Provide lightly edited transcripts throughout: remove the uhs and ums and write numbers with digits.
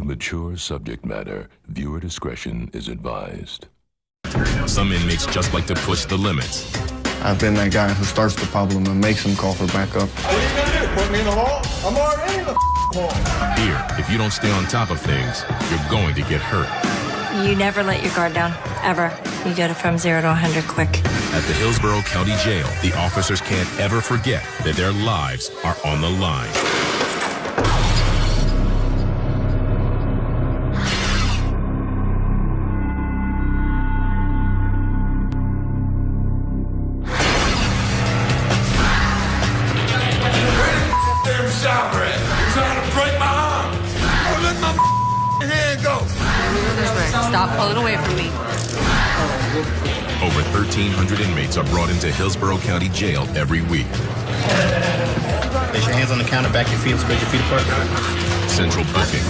mature subject matter. Viewer discretion is advised. Some inmates just like to push the limits. I've been that guy who starts the problem and makes them call for backup. What are you gonna do? Put me in the hall? I'm already in the hall. Here, if you don't stay on top of things, you're going to get hurt. You never let your guard down, ever. You get it from 0 to 100 quick. At the Hillsborough County Jail, the officers can't ever forget that their lives are on the line. Stop pulling away from me. Over 1,300 inmates are brought into Hillsborough County Jail every week. Place your hands on the counter, back your feet, and spread your feet apart. Central booking.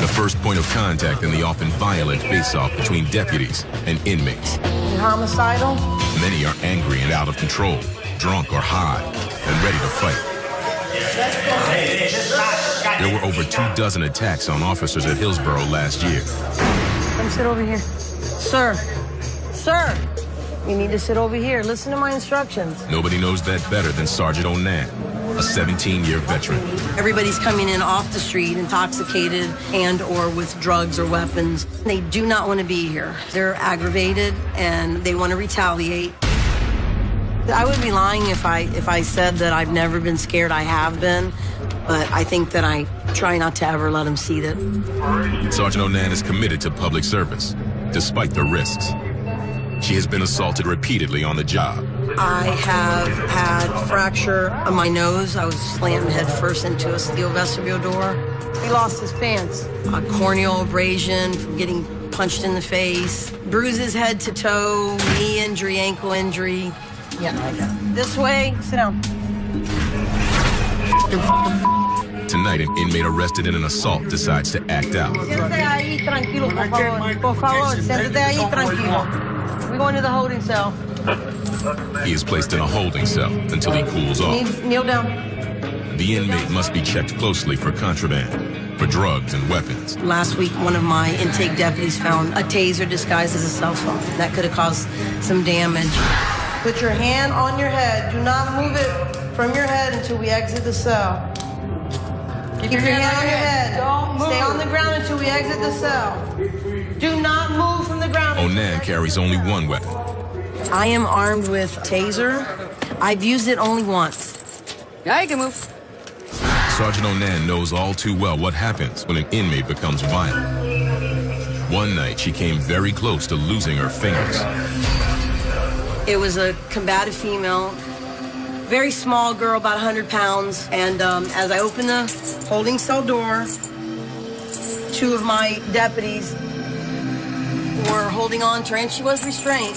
The first point of contact in the often violent face-off between deputies and inmates. Homicidal? Many are angry and out of control, drunk or high, and ready to fight. There were over 24 attacks on officers at Hillsborough last year. Come sit over here. Sir, you need to sit over here. Listen to my instructions. Nobody knows that better than Sergeant Onan, a 17-year veteran. Everybody's coming in off the street intoxicated and or with drugs or weapons. They do not want to be here. They're aggravated and they want to retaliate. I would be lying if I said that I've never been scared. I have been, but I think that I try not to ever let them see that. Sergeant Onan is committed to public service, despite the risks. She has been assaulted repeatedly on the job. I have had fracture on my nose. I was slammed head first into a steel vestibule door. He lost his pants. A corneal abrasion from getting punched in the face. Bruises head to toe, knee injury, ankle injury. Yeah, this way, sit down. Tonight, an inmate arrested in an assault decides to act out. Siéntate ahí, tranquilo, por favor. Por favor, siéntate ahí, tranquilo. We're going to the holding cell. He is placed in a holding cell until he cools off. Kneel down. The inmate must be checked closely for contraband, for drugs and weapons. Last week, one of my intake deputies found a taser disguised as a cell phone. That could have caused some damage. Put your hand on your head. Do not move it from your head until we exit the cell. Keep your hand on your head. Don't move. Stay on the ground until we exit the cell. Do not move from the ground. Onan carries only one weapon. I am armed with taser. I've used it only once. Yeah, you can move. Sergeant Onan knows all too well what happens when an inmate becomes violent. One night, she came very close to losing her fingers. It was a combative female, very small girl, about 100 pounds. And as I opened the holding cell door, two of my deputies were holding on to her, and she was restrained.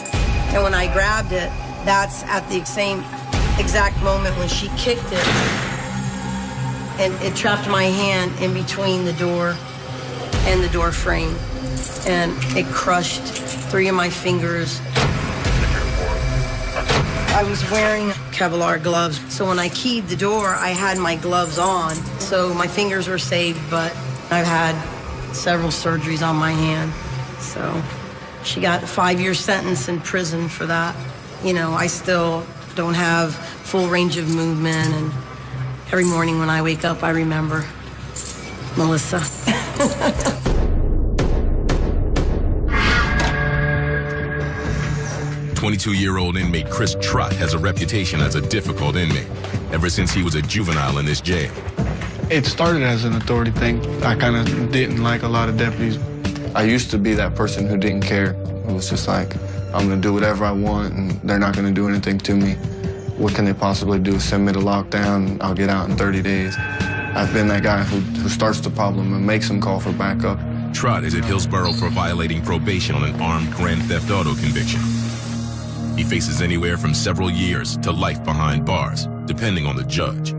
And when I grabbed it, that's at the same exact moment when she kicked it, and it trapped my hand in between the door and the door frame, and it crushed 3 of my fingers. I was wearing Kevlar gloves, so when I keyed the door, I had my gloves on, so my fingers were saved, but I've had several surgeries on my hand. So she got a 5-year sentence in prison for that. You know, I still don't have full range of movement, and every morning when I wake up, I remember Melissa. 22-year-old inmate Chris Trott has a reputation as a difficult inmate ever since he was a juvenile in this jail. It started as an authority thing. I kind of didn't like a lot of deputies. I used to be that person who didn't care. It was just like, I'm going to do whatever I want, and they're not going to do anything to me. What can they possibly do? Send me to lockdown, I'll get out in 30 days. I've been that guy who starts the problem and makes them call for backup. Trott is at Hillsborough for violating probation on an armed grand theft auto conviction. He faces anywhere from several years to life behind bars, depending on the judge.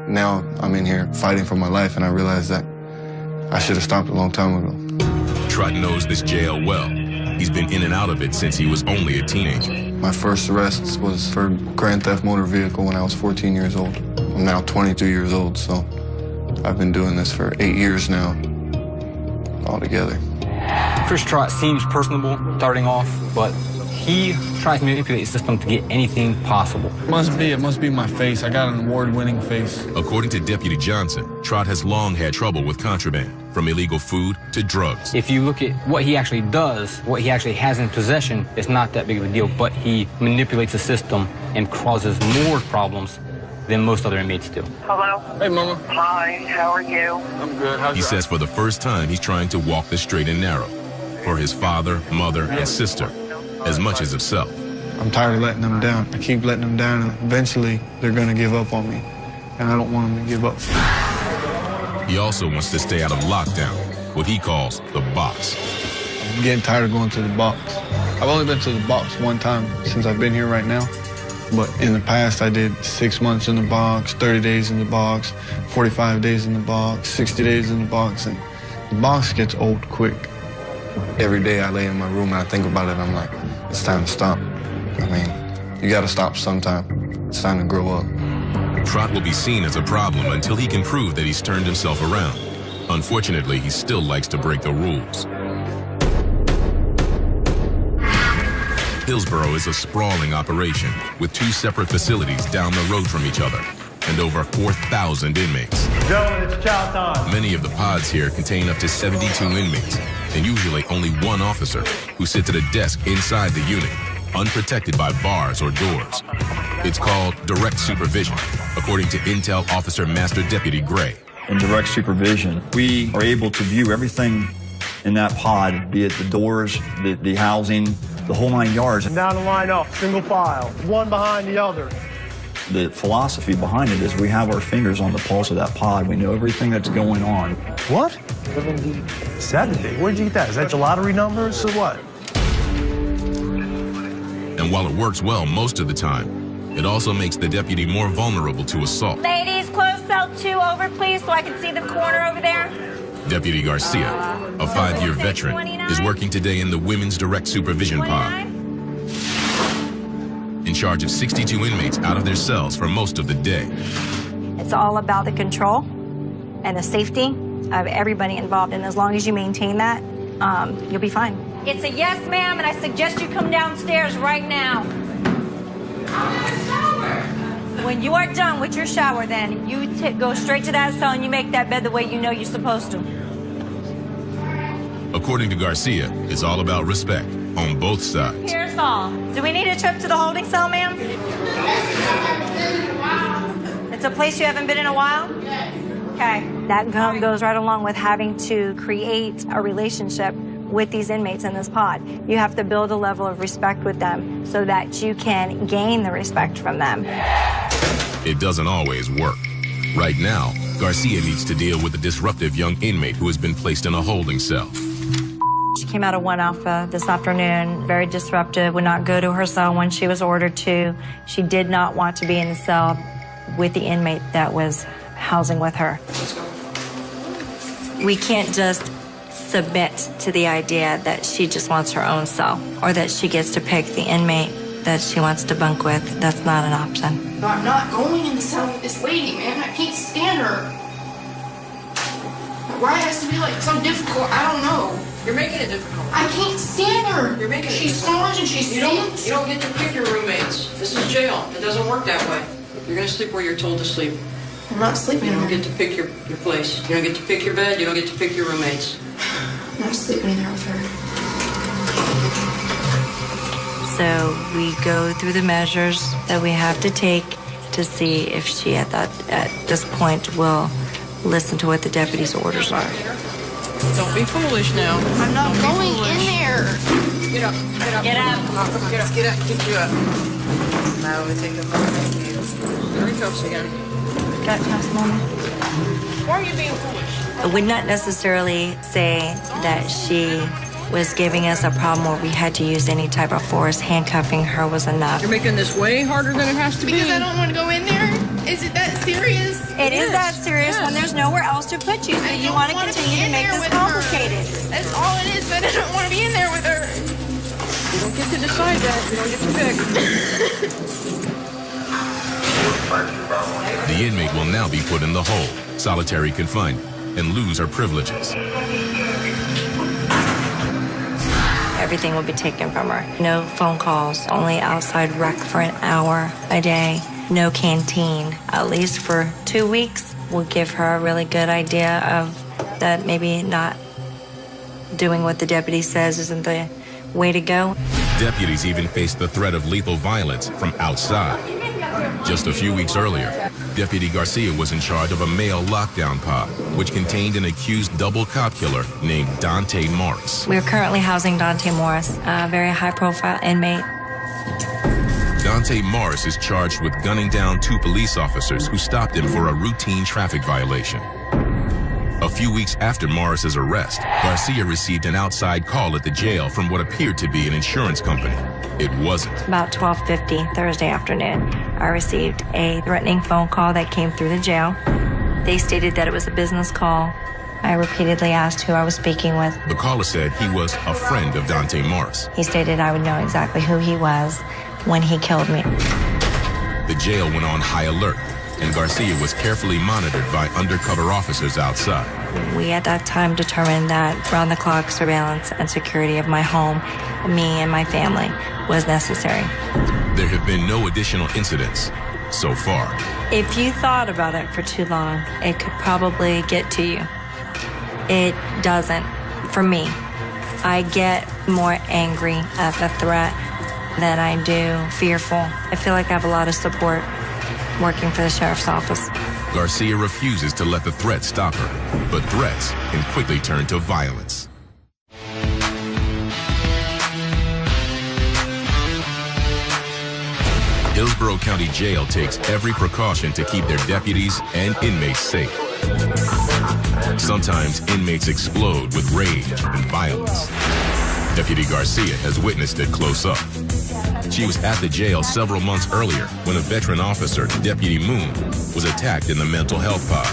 Now I'm in here fighting for my life, and I realize that I should have stopped a long time ago. Trott knows this jail well. He's been in and out of it since he was only a teenager. My first arrest was for grand theft motor vehicle when I was 14 years old. I'm now 22 years old, so I've been doing this for 8 years now. altogether. First Trot seems personable starting off, but he tries to manipulate the system to get anything possible. It must be my face. I got an award-winning face. According to Deputy Johnson, Trot has long had trouble with contraband, from illegal food to drugs. If you look at what he actually does, what he actually has in possession, it's not that big of a deal, but he manipulates the system and causes more problems than most other inmates do. Hello? Hey, Mama. Hi, how are you? I'm good. He says for the first time he's trying to walk the straight and narrow for his father, mother, and sister, as much as himself. I'm tired of letting them down. I keep letting them down, and eventually they're going to give up on me, and I don't want them to give up. He also wants to stay out of lockdown, what he calls the box. I'm getting tired of going to the box. I've only been to the box one time since I've been here right now, but in the past I did 6 months in the box, 30 days in the box, 45 days in the box, 60 days in the box, and the box gets old quick. Every day I lay in my room and I think about it, and I'm like, it's time to stop. I mean, you gotta stop sometime. It's time to grow up. Trot will be seen as a problem until he can prove that he's turned himself around. Unfortunately, he still likes to break the rules. Hillsborough is a sprawling operation with 2 separate facilities down the road from each other and over 4,000 inmates. Gentlemen, it's chow time. Many of the pods here contain up to 72 inmates, and usually only one officer who sits at a desk inside the unit, unprotected by bars or doors. It's called direct supervision, according to Intel Officer Master Deputy Gray. In direct supervision, we are able to view everything in that pod, be it the doors, the housing, the whole 9 yards. Down the line up, single file, one behind the other. The philosophy behind it is we have our fingers on the pulse of that pod. We know everything that's going on. What? 70? Where'd you get that? Is that your lottery numbers or what? And while it works well most of the time, it also makes the deputy more vulnerable to assault. Ladies, close cell 2 over, please, so I can see the corner over there. Deputy Garcia, a 5-year veteran, is working today in the Women's Direct Supervision Pod, in charge of 62 inmates out of their cells for most of the day. It's all about the control and the safety of everybody involved, and as long as you maintain that, you'll be fine. It's a yes, ma'am, and I suggest you come downstairs right now. When you are done with your shower, then you go straight to that cell and you make that bed the way you know you're supposed to. According to Garcia, it's all about respect on both sides. Here's all. Do we need a trip to the holding cell, ma'am? It's a place you haven't been in a while? Okay. That goes right along with having to create a relationship with these inmates in this pod. You have to build a level of respect with them so that you can gain the respect from them. It doesn't always work. Right now, Garcia needs to deal with a disruptive young inmate who has been placed in a holding cell. She came out of 1 Alpha this afternoon, very disruptive, would not go to her cell when she was ordered to. She did not want to be in the cell with the inmate that was housing with her. We can't just submit to the idea that she just wants her own cell or that she gets to pick the inmate that she wants to bunk with. That's not an option. I'm not going in the cell with this lady, man. I can't stand her. Why it has to be like so difficult, I don't know. You're making it difficult. I can't stand her. You're making it She snores and she sings. You don't get to pick your roommates. This is jail. It doesn't work that way. You're gonna sleep where you're told to sleep. I'm not sleeping. You don't get to pick your place. You don't get to pick your bed. You don't get to pick your roommates. I'm not sleeping in there with her. So we go through the measures that we have to take to see if she at this point will listen to what the deputy's orders are. Don't be foolish now. I'm not going in there. Get up. Get up. Get up. Get up. Get up. Get you up. Now we take them back. Three cups again. Got just a moment. Why are you being foolish? I would not necessarily say that she was giving us a problem where we had to use any type of force. Handcuffing her was enough. You're making this way harder than it has to be. Because I don't want to go in there? Is it that serious? It is that serious when there's nowhere else to put you, so you want to continue to make this complicated. That's all it is, but I don't want to be in there with her. You don't get to decide that. You don't get to pick. The inmate will now be put in the hole, solitary confinement, and lose her privileges. everything would be taken from her. No phone calls, only outside rec for an hour a day, no canteen. At least for 2 weeks, will give her a really good idea of that maybe not doing what the deputy says isn't the way to go. Deputies even faced the threat of lethal violence from outside. Just a few weeks earlier, Deputy Garcia was in charge of a male lockdown pod, which contained an accused double cop killer named Dante Morris. We're currently housing Dante Morris, a very high-profile inmate. Dante Morris is charged with gunning down 2 police officers who stopped him for a routine traffic violation. A few weeks after Morris's arrest, Garcia received an outside call at the jail from what appeared to be an insurance company. It wasn't. About 12:50 Thursday afternoon, I received a threatening phone call that came through the jail. They stated that it was a business call. I repeatedly asked who I was speaking with. The caller said he was a friend of Dante Morris. He stated I would know exactly who he was when he killed me. The jail went on high alert, and Garcia was carefully monitored by undercover officers outside. We at that time determined that round-the-clock surveillance and security of my home, me and my family, was necessary. There have been no additional incidents so far. If you thought about it for too long, it could probably get to you. It doesn't, for me. I get more angry at the threat than I do fearful. I feel like I have a lot of support working for the sheriff's office. Garcia refuses to let the threat stop her, but threats can quickly turn to violence. Hillsborough County Jail takes every precaution to keep their deputies and inmates safe. Sometimes inmates explode with rage and violence. Deputy Garcia has witnessed it close up. She was at the jail several months earlier when a veteran officer, Deputy Moon, was attacked in the mental health pod.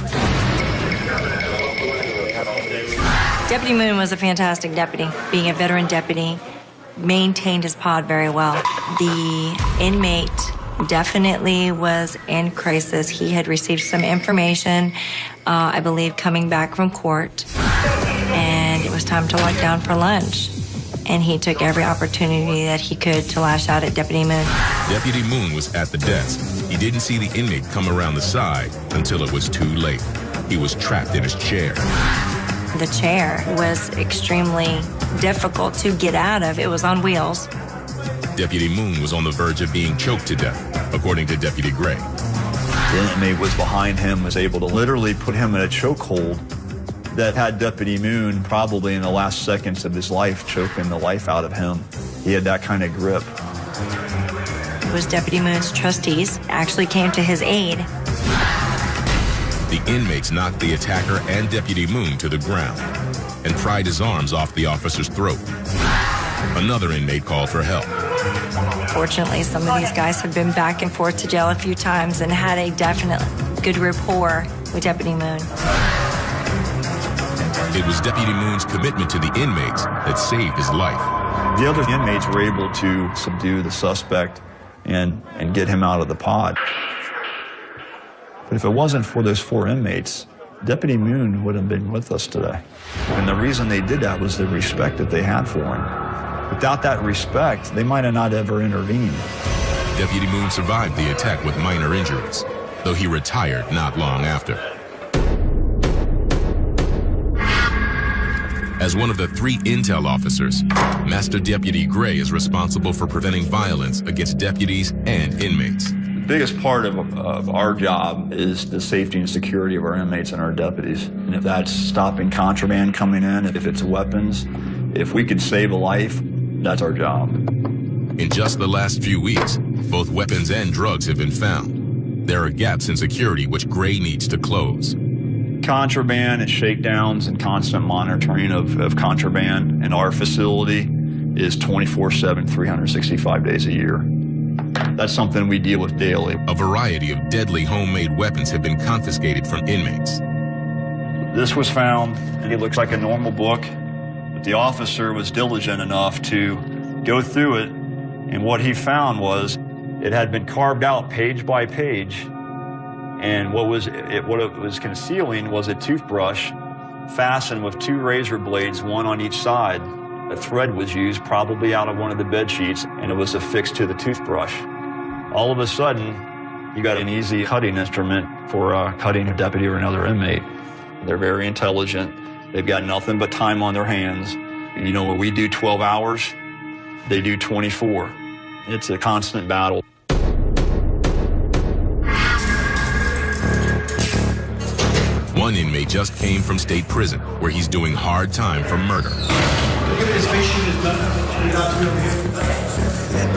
Deputy Moon was a fantastic deputy. Being a veteran deputy, maintained his pod very well. The inmate definitely was in crisis. He had received some information, I believe, coming back from court, and it was time to lock down for lunch. And he took every opportunity that he could to lash out at Deputy Moon. Deputy Moon was at the desk. He didn't see the inmate come around the side until it was too late. He was trapped in his chair. The chair was extremely difficult to get out of. It was on wheels. Deputy Moon was on the verge of being choked to death, according to Deputy Gray. The inmate was behind him, was able to literally put him in a chokehold that had Deputy Moon probably in the last seconds of his life choking the life out of him. He had that kind of grip. It was Deputy Moon's trustees actually came to his aid. The inmates knocked the attacker and Deputy Moon to the ground and pried his arms off the officer's throat. Another inmate called for help. Fortunately, some of these guys have been back and forth to jail a few times and had a definite good rapport with Deputy Moon. It was Deputy Moon's commitment to the inmates that saved his life. The other inmates were able to subdue the suspect and get him out of the pod. But if it wasn't for those 4 inmates, Deputy Moon wouldn't have been with us today. And the reason they did that was the respect that they had for him. Without that respect, they might have not ever intervened. Deputy Moon survived the attack with minor injuries, though he retired not long after. As one of the 3 intel officers, Master Deputy Gray is responsible for preventing violence against deputies and inmates. The biggest part of our job is the safety and security of our inmates and our deputies. And if that's stopping contraband coming in, if it's weapons, if we could save a life, that's our job. In just the last few weeks, both weapons and drugs have been found. There are gaps in security which Gray needs to close. Contraband and shakedowns and constant monitoring of contraband in our facility is 24/7, 365 days a year. That's something we deal with daily. A variety of deadly homemade weapons have been confiscated from inmates. This was found, and it looks like a normal book, but the officer was diligent enough to go through it, and what he found was it had been carved out page by page. And what it was concealing was a toothbrush fastened with 2 razor blades, one on each side, A thread was used, probably out of one of the bed sheets, and it was affixed to the toothbrush. All of a sudden, you got an easy cutting instrument for cutting a deputy or another inmate. They're very intelligent. They've got nothing but time on their hands. You know, when we do 12 hours, they do 24. It's a constant battle. One inmate just came from state prison, where he's doing hard time for murder.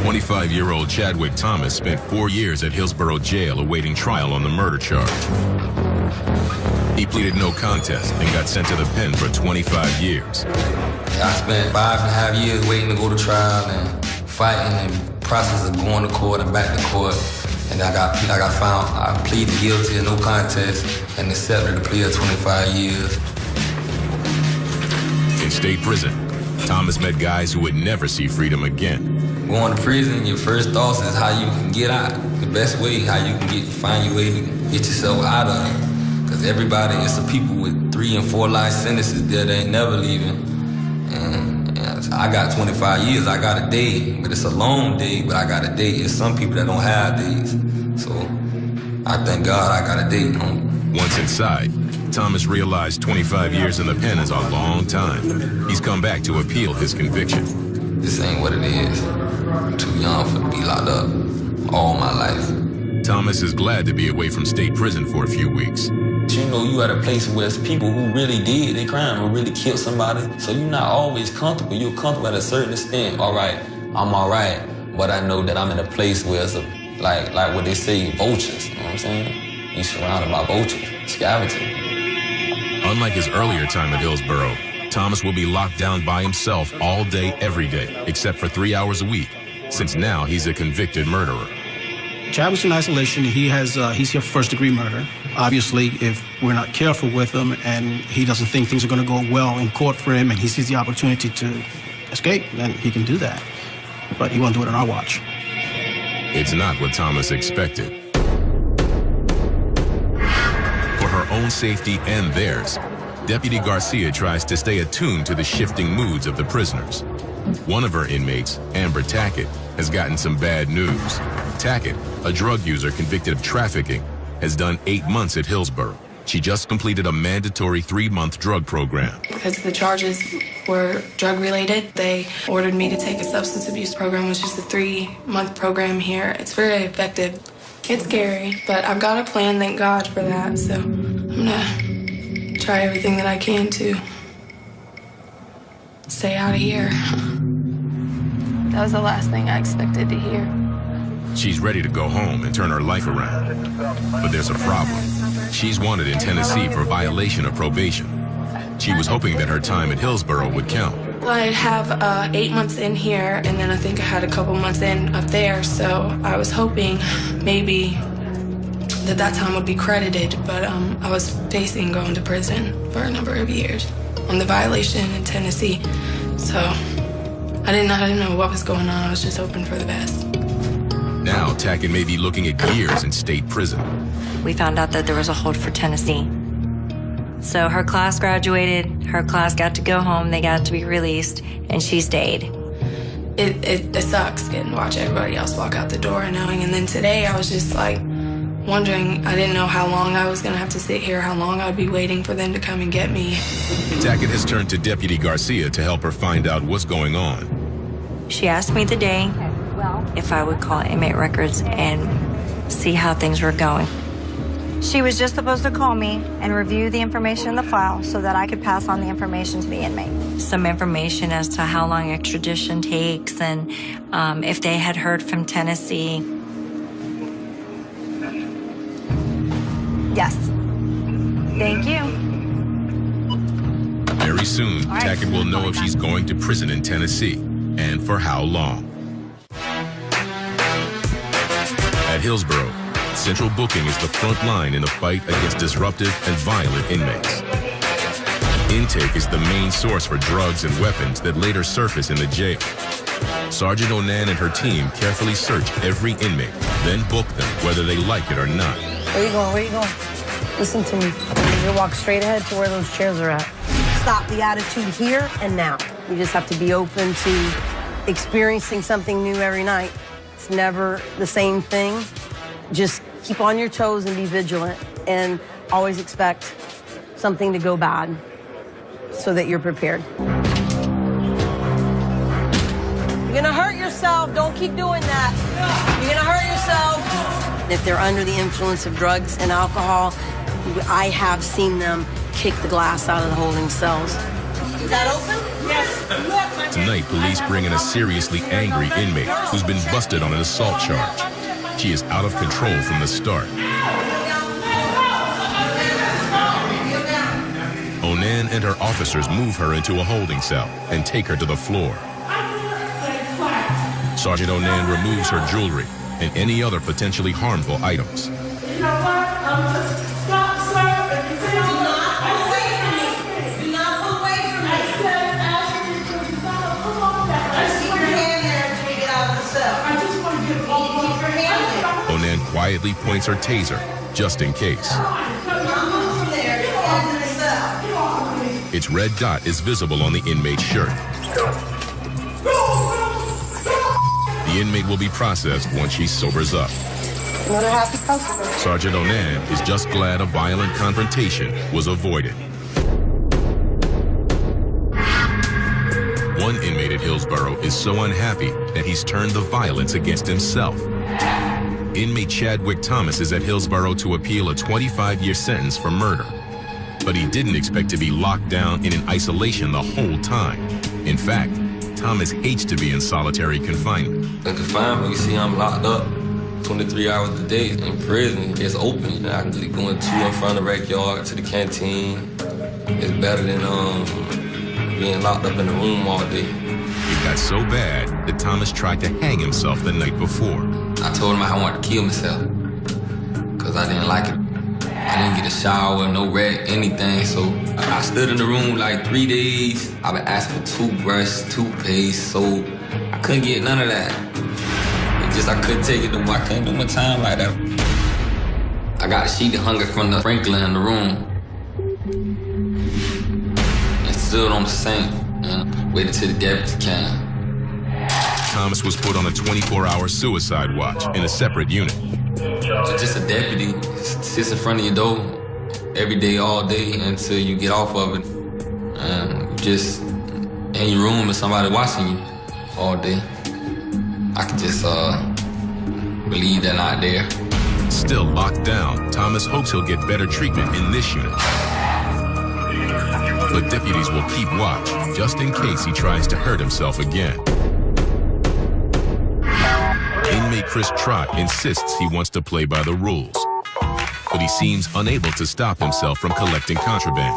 25-year-old Chadwick Thomas spent 4 years at Hillsborough Jail awaiting trial on the murder charge. He pleaded no contest and got sent to the pen for 25 years. I spent 5.5 years waiting to go to trial and fighting and process of going to court and back to court. And I pleaded guilty and no contest and accepted a plea of 25 years. In state prison, Thomas met guys who would never see freedom again. Going to prison, your first thoughts is how you can get out. The best way, how you can find your way to get yourself out of it. Because everybody, it's some people with 3 and 4 life sentences there, they ain't never leaving. And I got 25 years, I got a day, but it's a long day, but I got a day. It's some people that don't have days. So I thank God I got a day home. Once inside, Thomas realized 25 years in the pen is a long time. He's come back to appeal his conviction. This ain't what it is. I'm too young for to be locked up all my life. Thomas is glad to be away from state prison for a few weeks. You know, you at a place where it's people who really did their crime or really killed somebody, so you're not always comfortable. You're comfortable at a certain extent. All right, I'm all right, but I know that I'm in a place where it's like what they say, vultures. You know what I'm saying? You're surrounded by vultures, scavenging. Unlike his earlier time at Hillsborough, Thomas will be locked down by himself all day, every day, except for 3 hours a week, since now he's a convicted murderer. Chad was in isolation. He's here for first-degree murder. Obviously, if we're not careful with him and he doesn't think things are going to go well in court for him and he sees the opportunity to escape, then he can do that. But he won't do it on our watch. It's not what Thomas expected. For her own safety and theirs, Deputy Garcia tries to stay attuned to the shifting moods of the prisoners. One of her inmates, Amber Tackett, has gotten some bad news. Tackett, a drug user convicted of trafficking, has done 8 months at Hillsborough. She just completed a mandatory 3-month drug program. Because the charges were drug-related, they ordered me to take a substance abuse program, which is a 3-month program here. It's very effective. It's scary, but I've got a plan, thank God for that. So I'm gonna try everything that I can to stay out of here. That was the last thing I expected to hear. She's ready to go home and turn her life around. But there's a problem. She's wanted in Tennessee for violation of probation. She was hoping that her time at Hillsborough would count. Well, I have 8 months in here, and then I think I had a couple months in up there, so I was hoping maybe that time would be credited, but I was facing going to prison for a number of years on the violation in Tennessee. So I didn't know what was going on. I was just hoping for the best. Now, Tackett may be looking at years in state prison. We found out that there was a hold for Tennessee. So her class graduated, her class got to go home, they got to be released, and she stayed. It sucks getting to watch everybody else walk out the door and knowing. And then today I was just like wondering, I didn't know how long I was gonna have to sit here, how long I would be waiting for them to come and get me. Tackett has turned to Deputy Garcia to help her find out what's going on. She asked me the day if I would call inmate records and see how things were going. She was just supposed to call me and review the information in the file so that I could pass on the information to the inmate. Some information as to how long extradition takes and if they had heard from Tennessee. Yes. Thank you. Very soon, Tackett will know if she's going to prison in Tennessee and for how long. At Hillsborough, central booking is the front line in the fight against disruptive and violent inmates. Intake is the main source for drugs and weapons that later surface in the jail. Sergeant Onan and her team carefully search every inmate, then book them whether they like it or not. Where you going? Where you going? Listen to me. You walk straight ahead to where those chairs are at. Stop the attitude here and now. You just have to be open to experiencing something new every night. It's never the same thing. Just keep on your toes and be vigilant, and always expect something to go bad so that you're prepared. You're gonna hurt yourself. Don't keep doing that. You're gonna hurt yourself. If they're under the influence of drugs and alcohol, I have seen them kick the glass out of the holding cells. Is that open? Yes. Tonight, police bring in a seriously angry inmate who's been busted on an assault charge. She is out of control from the start. Onan and her officers move her into a holding cell and take her to the floor. Sergeant Onan removes her jewelry and any other potentially harmful items. You know what? Stop, sir. Do not pull away from me. Do not pull away from me. I said, ask me to stop. Come on back. Keep your hand there until you get out of the cell. I just want to get all keep your hand there. Onan quietly points her taser, just in case. Do not move from there. Get into the cell. Its red dot is visible on the inmate's shirt. The inmate will be processed once she sobers up. Another happy customer. Sergeant Onan is just glad a violent confrontation was avoided. One inmate at Hillsborough is so unhappy that he's turned the violence against himself. Inmate Chadwick Thomas is at Hillsborough to appeal a 25-year sentence for murder. But he didn't expect to be locked down in an isolation the whole time. In fact, Thomas hates to be in solitary confinement. In confinement, you see I'm locked up 23 hours a day in prison. It's open. I can be going to and from the backyard to the canteen. It's better than being locked up in a room all day. It got so bad that Thomas tried to hang himself the night before. I told him I wanted to kill myself because I didn't like it. I didn't get a shower, no rest, anything, so I stood in the room like 3 days. I've been asking for toothbrush, toothpaste, so I couldn't get none of that. I couldn't take it no more. I couldn't do my time like that. I got a sheet that hung it from the sprinkler in the room. And stood on the sink and waited till the deputy came. Thomas was put on a 24-hour suicide watch in a separate unit. Just a deputy sits in front of your door every day, all day, until you get off of it. And just in your room with somebody watching you all day. I can just believe they're not there. Still locked down, Thomas hopes he'll get better treatment in this unit. But deputies will keep watch, just in case he tries to hurt himself again. Inmate Chris Trott insists he wants to play by the rules, but he seems unable to stop himself from collecting contraband.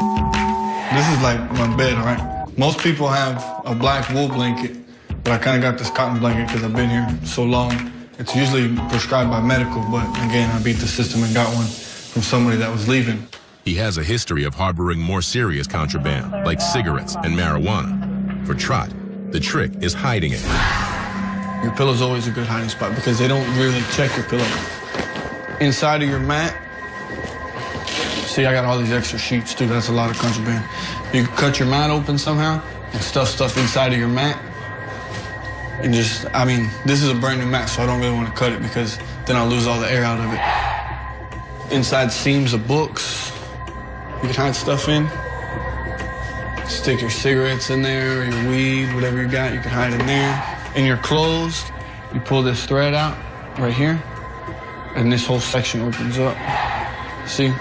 This is like my bed, all right? Most people have a black wool blanket, but I kind of got this cotton blanket because I've been here so long. It's usually prescribed by medical, but again, I beat the system and got one from somebody that was leaving. He has a history of harboring more serious contraband, like cigarettes and marijuana. For Trott, the trick is hiding it. Your pillow's always a good hiding spot because they don't really check your pillow. Inside of your mat, see, I got all these extra sheets too. That's a lot of contraband. You can cut your mat open somehow and stuff inside of your mat. And just, I mean, this is a brand new mat, so I don't really want to cut it because then I'll lose all the air out of it. Inside seams of books, you can hide stuff in. Stick your cigarettes in there, or your weed, whatever you got, you can hide in there. In your clothes, you pull this thread out right here, and this whole section opens up. See?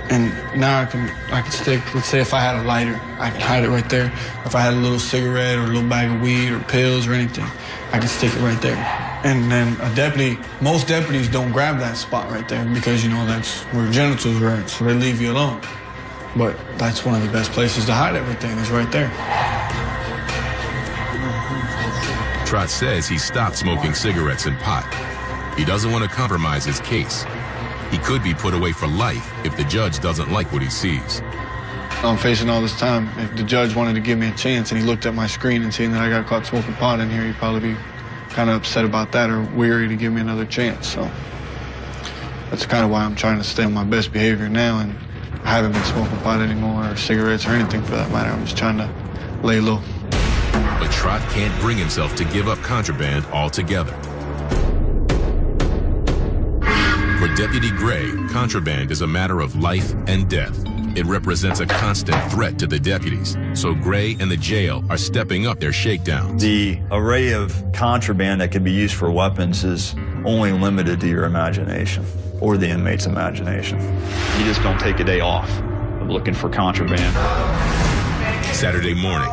And now I can stick, let's say if I had a lighter, I can hide it right there. If I had a little cigarette or a little bag of weed or pills or anything, I can stick it right there. And then a deputy, most deputies don't grab that spot right there because, you know, that's where genitals are at, so they leave you alone. But that's one of the best places to hide everything, is right there. Trott says he stopped smoking cigarettes and pot. He doesn't want to compromise his case. He could be put away for life if the judge doesn't like what he sees. I'm facing all this time. If the judge wanted to give me a chance and he looked at my screen and seen that I got caught smoking pot in here, he'd probably be kind of upset about that or weary to give me another chance. So that's kind of why I'm trying to stay on my best behavior now, and I haven't been smoking pot anymore or cigarettes or anything for that matter. I'm just trying to lay low. But Trott can't bring himself to give up contraband altogether. For Deputy Gray, contraband is a matter of life and death. It represents a constant threat to the deputies, so Gray and the jail are stepping up their shakedowns. The array of contraband that can be used for weapons is only limited to your imagination, or the inmate's imagination. You just don't take a day off of looking for contraband. Saturday morning,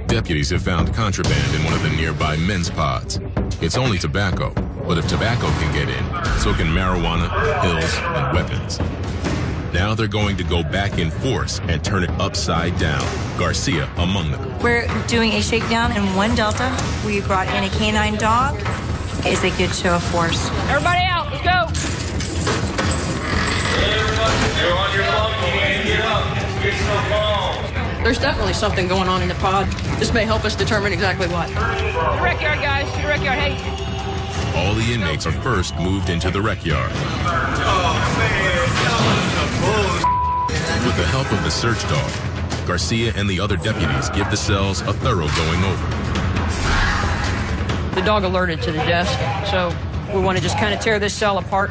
deputies have found contraband in one of the nearby men's pods. It's only tobacco, but if tobacco can get in, so can marijuana, pills, and weapons. Now they're going to go back in force and turn it upside down, Garcia among them. We're doing a shakedown in 1 Delta. We brought in a canine dog. It's a good show of force. Everybody out, let's go. You're on your phone, you can't get up. Get your phone. There's definitely something going on in the pod. This may help us determine exactly what. To the rec yard, guys. To the rec yard. Hey. All the inmates are first moved into the rec yard. With the help of the search dog, Garcia and the other deputies give the cells a thorough going over. The dog alerted to the desk, so we want to just kind of tear this cell apart.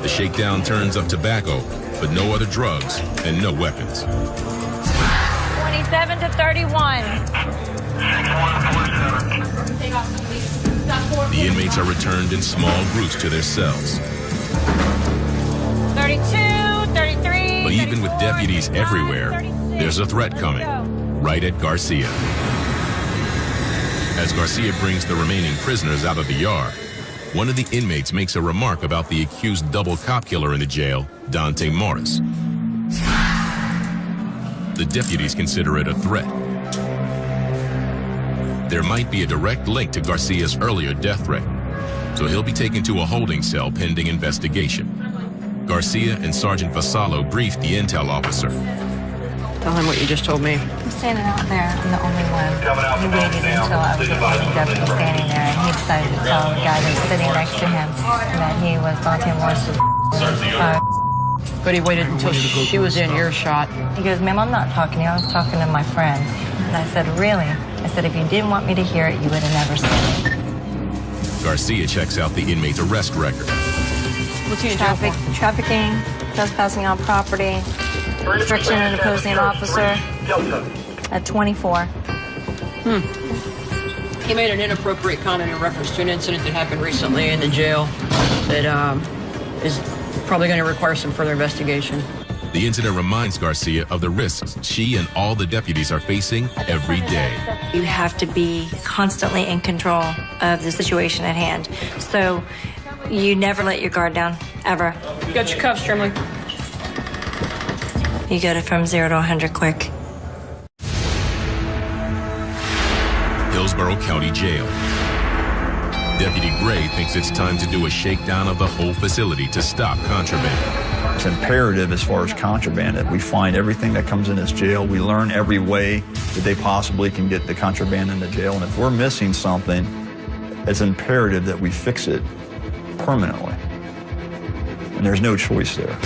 The shakedown turns up tobacco, but no other drugs and no weapons. 27 to 31. The inmates are returned in small groups to their cells. 32, 33. But even with deputies everywhere, there's a threat coming, right at Garcia. As Garcia brings the remaining prisoners out of the yard, one of the inmates makes a remark about the accused double cop killer in the jail, Dante Morris. The deputies consider it a threat. There might be a direct link to Garcia's earlier death threat, so he'll be taken to a holding cell pending investigation. Garcia and Sergeant Vasallo briefed the intel officer. Tell him what you just told me. I'm standing out there. I'm the only one. He waited until I was the only deputy standing there, and he decided to tell the guy that was sitting next to him that he was Dante Morris. But he waited until she was in earshot. He goes, ma'am, I'm not talking to you. I was talking to my friend. And I said, really? I said, if you didn't want me to hear it, you would have never said it. Garcia checks out the inmate's arrest record. What's he in jail for? Trafficking, trespassing on property, restriction and opposing an officer at 24. He made an inappropriate comment in reference to an incident that happened recently in the jail that is probably going to require some further investigation. The incident reminds Garcia of the risks she and all the deputies are facing every day. You have to be constantly in control of the situation at hand. So you never let your guard down, ever. You got your cuffs, Trimley. You get it from 0 to 100 quick. Hillsborough County Jail. Deputy Gray thinks it's time to do a shakedown of the whole facility to stop contraband. It's imperative as far as contraband that we find everything that comes in this jail. We learn every way that they possibly can get the contraband in the jail. And if we're missing something, it's imperative that we fix it permanently. And there's no choice there.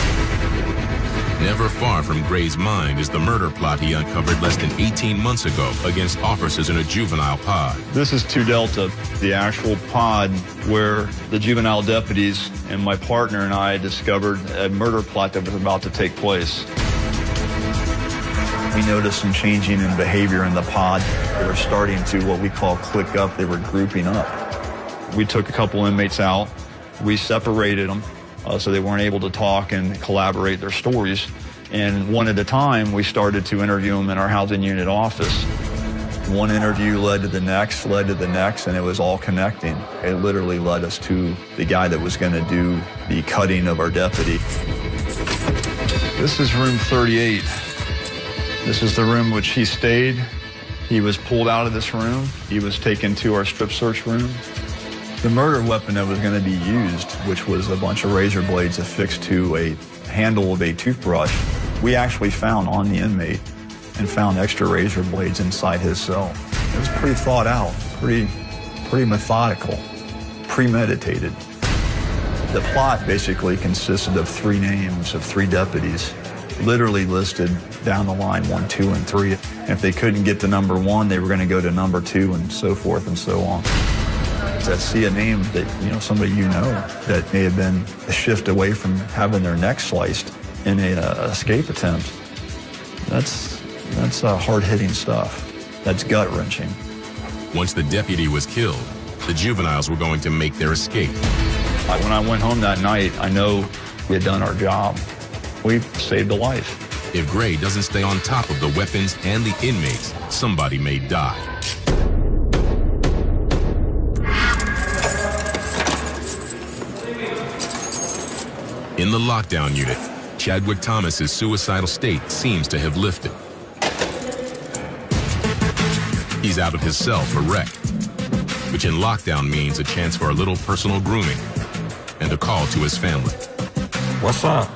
Never far from Gray's mind is the murder plot he uncovered less than 18 months ago against officers in a juvenile pod. This is 2 Delta, the actual pod where the juvenile deputies and my partner and I discovered a murder plot that was about to take place. We noticed some changing in behavior in the pod. They were starting to what we call click up. They were grouping up. We took a couple inmates out. We separated them. So they weren't able to talk and collaborate their stories. And one at a time, we started to interview them in our housing unit office. One interview led to the next, and it was all connecting. It literally led us to the guy that was going to do the cutting of our deputy. This is room 38. This is the room which he stayed. He was pulled out of this room. He was taken to our strip search room. The murder weapon that was going to be used, which was a bunch of razor blades affixed to a handle of a toothbrush, we actually found on the inmate and found extra razor blades inside his cell. It was pretty thought out, pretty methodical, premeditated. The plot basically consisted of 3 names of 3 deputies literally listed down the line 1, 2, and 3. And if they couldn't get to number 1, they were going to go to number 2, and so forth and so on. To see a name that, somebody that may have been a shift away from having their neck sliced in an escape attempt, that's hard-hitting stuff. That's gut-wrenching. Once the deputy was killed, the juveniles were going to make their escape. When I went home that night, I know we had done our job. We saved a life. If Gray doesn't stay on top of the weapons and the inmates, somebody may die. In the lockdown unit, Chadwick Thomas's suicidal state seems to have lifted. He's out of his cell for rec, which in lockdown means a chance for a little personal grooming and a call to his family. What's up?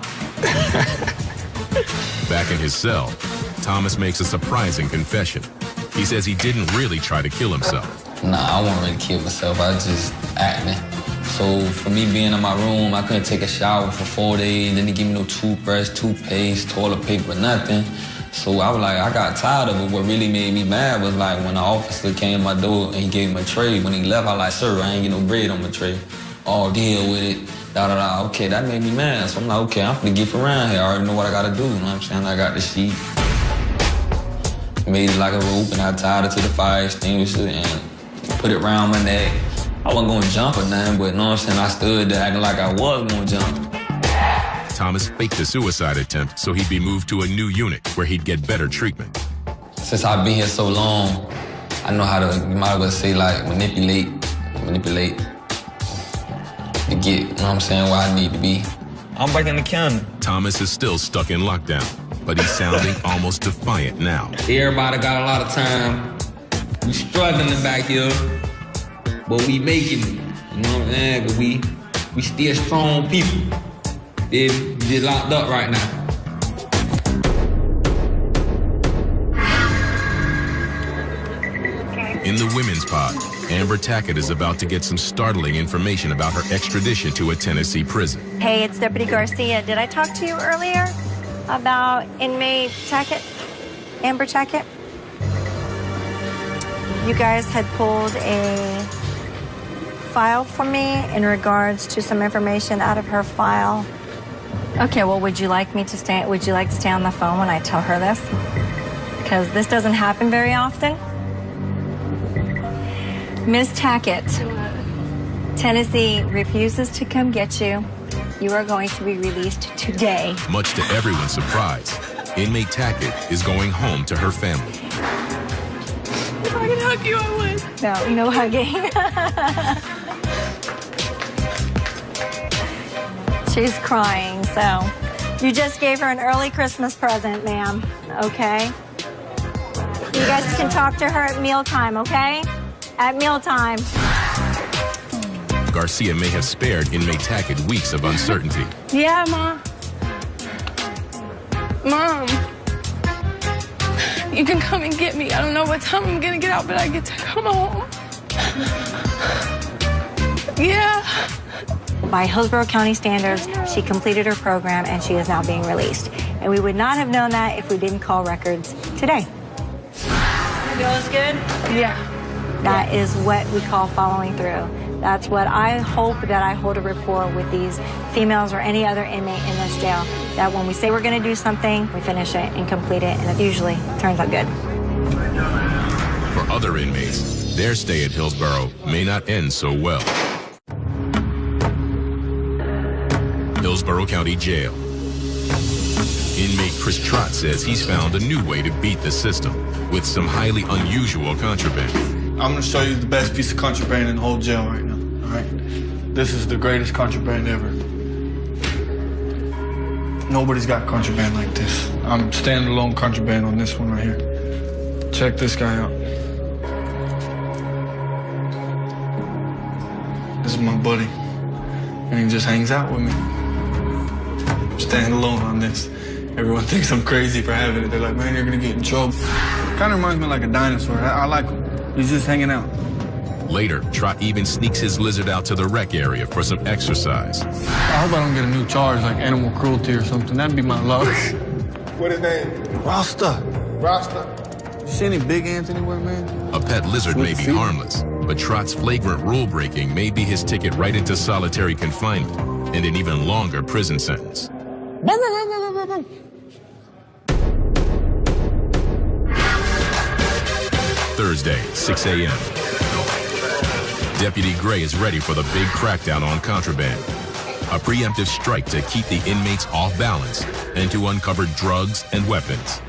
Back in his cell, Thomas makes a surprising confession. He says he didn't really try to kill himself. Nah, I wasn't really kill myself. I was just acting. So for me being in my room, I couldn't take a shower for 4 days. Then they give me no toothbrush, toothpaste, toilet paper, nothing. So I was like, I got tired of it. What really made me mad was like when the officer came to my door and he gave me a tray. When he left, I was like, sir, I ain't get no bread on my tray. Oh, deal with it. Da-da-da. Okay, that made me mad. So I'm like, okay, I'm gonna get around here. I already know what I gotta do. You know what I'm saying? I got the sheet. Made it like a rope and I tied it to the fire extinguisher and put it around my neck. I wasn't gonna jump or nothing, but you know what I'm saying? I stood there acting like I was gonna jump. Thomas faked a suicide attempt so he'd be moved to a new unit where he'd get better treatment. Since I've been here so long, I know how to, you might as well say, like, manipulate to get, you know what I'm saying, where I need to be. I'm back in the county. Thomas is still stuck in lockdown, but he's sounding almost defiant now. Everybody got a lot of time. We struggling back here, but we making it. You know what I'm saying? But we still strong people. They're locked up right now. In the women's pod, Amber Tackett is about to get some startling information about her extradition to a Tennessee prison. Hey, it's Deputy Garcia. Did I talk to you earlier about inmate Tackett, Amber Tackett? You guys had pulled a file for me in regards to some information out of her file. Okay, well, would you like to stay on the phone when I tell her this? Because this doesn't happen very often. Ms. Tackett, Tennessee refuses to come get you. You are going to be released today. Much to everyone's surprise, inmate Tackett is going home to her family. If I could hug you, I would. No hugging. She's crying, so you just gave her an early Christmas present, ma'am, okay? You guys can talk to her at mealtime, okay? At mealtime. Garcia may have spared inmate Tackett weeks of uncertainty. Yeah, Mom. Mom. You can come and get me. I don't know what time I'm gonna get out, but I get to come home. Yeah. By Hillsborough County standards, she completed her program and she is now being released. And we would not have known that if we didn't call records today. Feels good? Yeah. That is what we call following through. That's what I hope that I hold a rapport with these females or any other inmate in this jail. That when we say we're going to do something, we finish it and complete it, and it usually turns out good. For other inmates, their stay at Hillsborough may not end so well. Hillsborough County Jail. Inmate Chris Trott says he's found a new way to beat the system with some highly unusual contraband. I'm gonna show you the best piece of contraband in the whole jail right now, all right? This is the greatest contraband ever. Nobody's got contraband like this. I'm standalone contraband on this one right here. Check this guy out. This is my buddy, and he just hangs out with me. I'm standalone on this. Everyone thinks I'm crazy for having it. They're like, man, you're gonna get in trouble. Kind of reminds me like a dinosaur. I like him. He's just hanging out. Later, Trott even sneaks his lizard out to the rec area for some exercise. I hope I don't get a new charge like animal cruelty or something. That'd be my luck. What his name? Rasta. Rasta. You see any big ants anywhere, man? A pet lizard may be harmless, but Trott's flagrant rule breaking may be his ticket right into solitary confinement and an even longer prison sentence. Thursday, 6 a.m. Deputy Gray is ready for the big crackdown on contraband. A preemptive strike to keep the inmates off balance and to uncover drugs and weapons.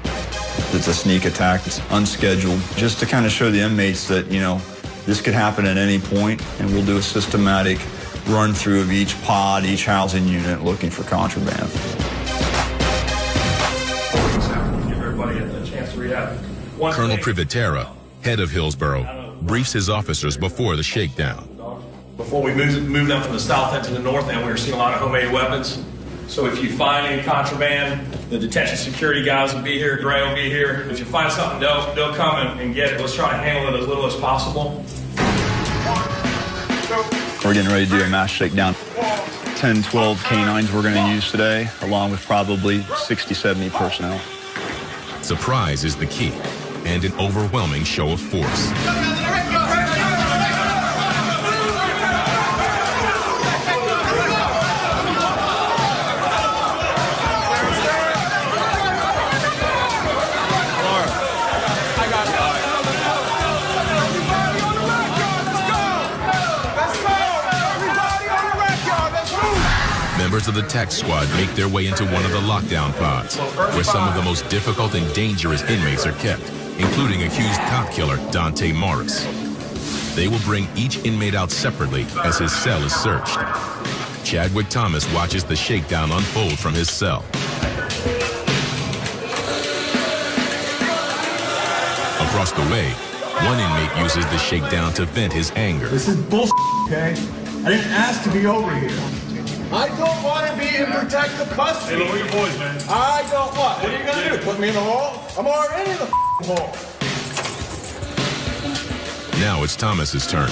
It's a sneak attack. It's unscheduled, just to kind of show the inmates that, you know, this could happen at any point, and we'll do a systematic run through of each pod, each housing unit, looking for contraband. Give everybody a chance to react. Colonel Privitera, head of Hillsborough, briefs his officers before the shakedown. Before we moved them from the south end to the north end, we were seeing a lot of homemade weapons. So if you find any contraband, the detention security guys will be here, Gray will be here. If you find something, they'll come and get it. Let's try to handle it as little as possible. We're getting ready to do a mass shakedown. 10, 12 canines we're going to use today, along with probably 60, 70 personnel. Surprise is the key, and an overwhelming show of force. Members of the tech squad make their way into one of the lockdown pods, where some of the most difficult and dangerous inmates are kept, including accused cop killer Dante Morris. They will bring each inmate out separately as his cell is searched. Chadwick Thomas watches the shakedown unfold from his cell. Across the way, one inmate uses the shakedown to vent his anger. This is bullshit, okay? I didn't ask to be over here. I don't want to be in protective custody. Hey, lower your voice, man. I don't what? What are you going to do? Put me in the hall? I'm already in the hall. Now it's Thomas's turn.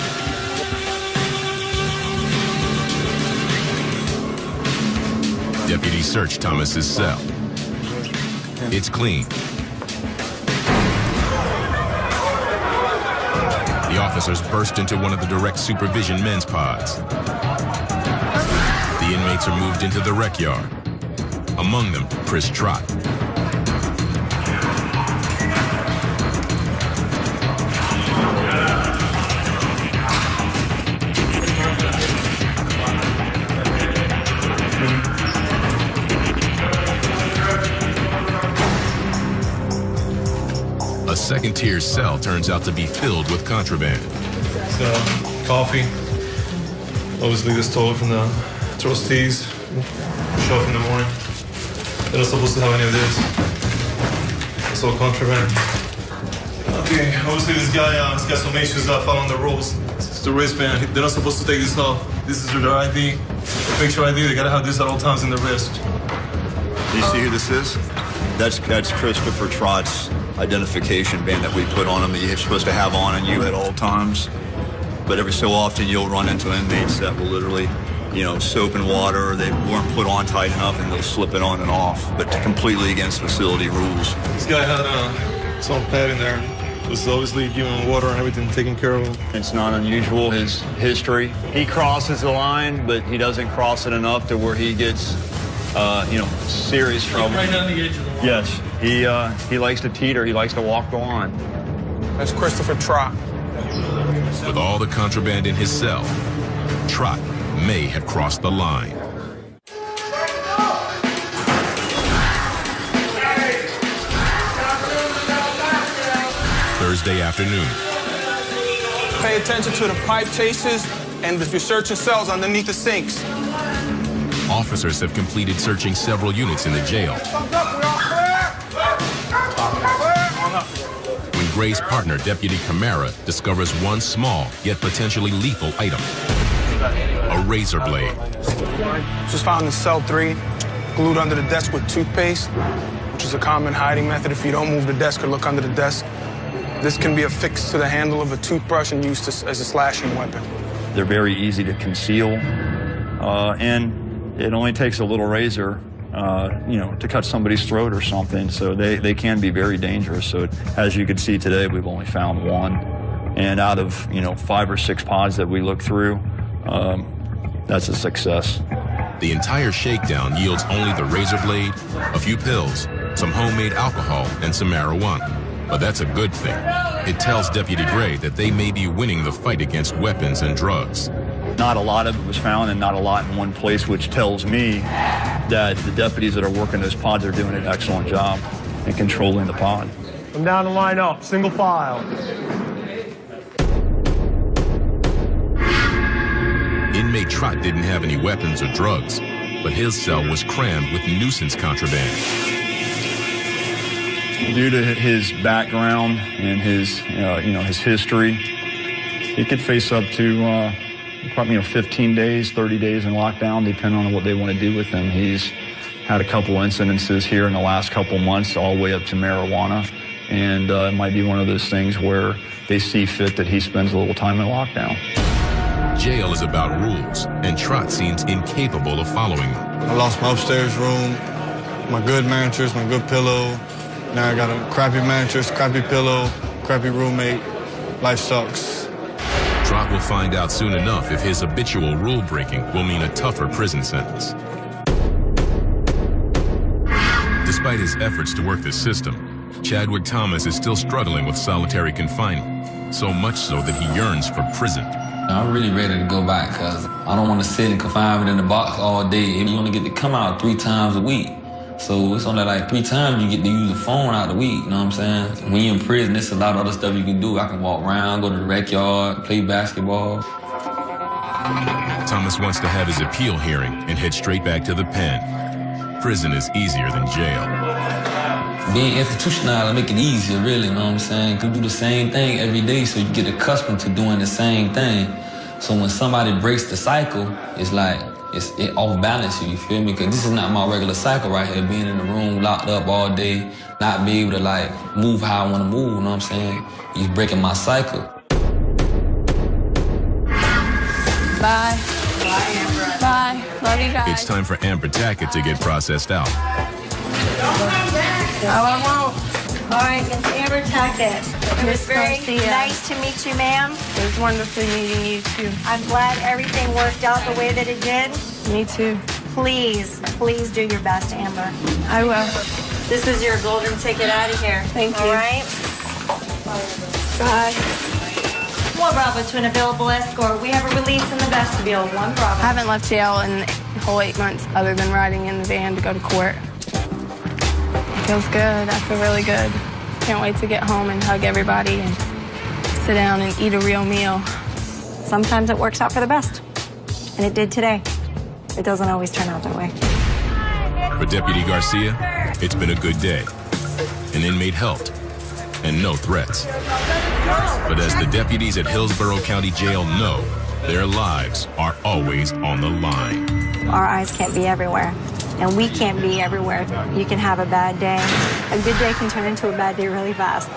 Deputies search Thomas's cell. It's clean. The officers burst into one of the direct supervision men's pods. The inmates are moved into the rec yard. Among them, Chris Trott. A second-tier cell turns out to be filled with contraband. So, coffee. Obviously, this stole it from the trustees. Show up in the morning. They're not supposed to have any of this. It's all contraband. Okay, obviously this guy has got some issues following the rules. It's the wristband. They're not supposed to take this off. This is their ID. Picture ID, they gotta have this at all times in the wrist. Do you see who this is? That's Christopher Trott's identification band that we put on him that you're supposed to have on you at all times. But every so often you'll run into inmates that will literally, you know, soap and water, they weren't put on tight enough and they'll slip it on and off, but completely against facility rules. This guy had some pad in there. It was obviously giving water and everything taken care of. It's not unusual, his history. He crosses the line, but he doesn't cross it enough to where he gets, you know, serious trouble. Right down the edge of the line. Yes, he likes to teeter, he likes to walk the line. That's Christopher Trott. With all the contraband in his cell, Trott may have crossed the line. Thursday afternoon. Pay attention to the pipe chases and if you're searching cells underneath the sinks. Officers have completed searching several units in the jail. When Gray's partner, Deputy Camara, discovers one small yet potentially lethal item. A razor blade. Just found in cell 3, glued under the desk with toothpaste, which is a common hiding method if you don't move the desk or look under the desk. This can be affixed to the handle of a toothbrush and used as a slashing weapon. They're very easy to conceal, and it only takes a little razor to cut somebody's throat or something. So they can be very dangerous. So as you can see today, we've only found one. And out of, 5 or 6 pods that we look through, that's a success. The entire shakedown yields only the razor blade, a few pills, some homemade alcohol, and some marijuana. But that's a good thing. It tells Deputy Gray that they may be winning the fight against weapons and drugs. Not a lot of it was found and not a lot in one place, which tells me that the deputies that are working those pods are doing an excellent job in controlling the pod. Come down and line up, single file. Inmate Trott didn't have any weapons or drugs, but his cell was crammed with nuisance contraband. Due to his background and his history, he could face up to probably 15 days, 30 days in lockdown, depending on what they want to do with him. He's had a couple incidences here in the last couple months, all the way up to marijuana, and it might be one of those things where they see fit that he spends a little time in lockdown. Jail is about rules, and Trott seems incapable of following them. I lost my upstairs room, my good mattress, my good pillow. Now I got a crappy mattress, crappy pillow, crappy roommate. Life sucks. Trott will find out soon enough if his habitual rule breaking will mean a tougher prison sentence. Despite his efforts to work the system, Chadwick Thomas is still struggling with solitary confinement, so much so that he yearns for prison. I'm really ready to go back because I don't want to sit in confinement in the box all day. You only get to come out 3 times a week. So it's only like 3 times you get to use the phone out the week, you know what I'm saying? When you're in prison, there's a lot of other stuff you can do. I can walk around, go to the rec yard, play basketball. Thomas wants to have his appeal hearing and head straight back to the pen. Prison is easier than jail. Being institutionalized make it easier, really, you know what I'm saying? You can do the same thing every day, so you get accustomed to doing the same thing. So when somebody breaks the cycle, it's like, it off balance you feel me? Because this is not my regular cycle right here, being in the room, locked up all day, not be able to like move how I want to move, you know what I'm saying? He's breaking my cycle. Bye. Bye, Amber. Bye. Love you guys. It's time for Amber Tackett to get processed out. All right, Miss Amber Tackett. It was very nice to meet you, ma'am. It was wonderful meeting you, too. I'm glad everything worked out the way that it did. Me, too. Please do your best, Amber. I will. This is your golden ticket out of here. Thank you. All right? Bye. 1 Bravo to an available escort. We have a release in the vestibule. 1 Bravo. I haven't left jail in the whole 8 months other than riding in the van to go to court. It feels good. I feel really good. Can't wait to get home and hug everybody and sit down and eat a real meal. Sometimes it works out for the best. And it did today. It doesn't always turn out that way. For Deputy Garcia, it's been a good day. An inmate helped, and no threats. But as the deputies at Hillsborough County Jail know, their lives are always on the line. Our eyes can't be everywhere, and we can't be everywhere. You can have a bad day. A good day can turn into a bad day really fast.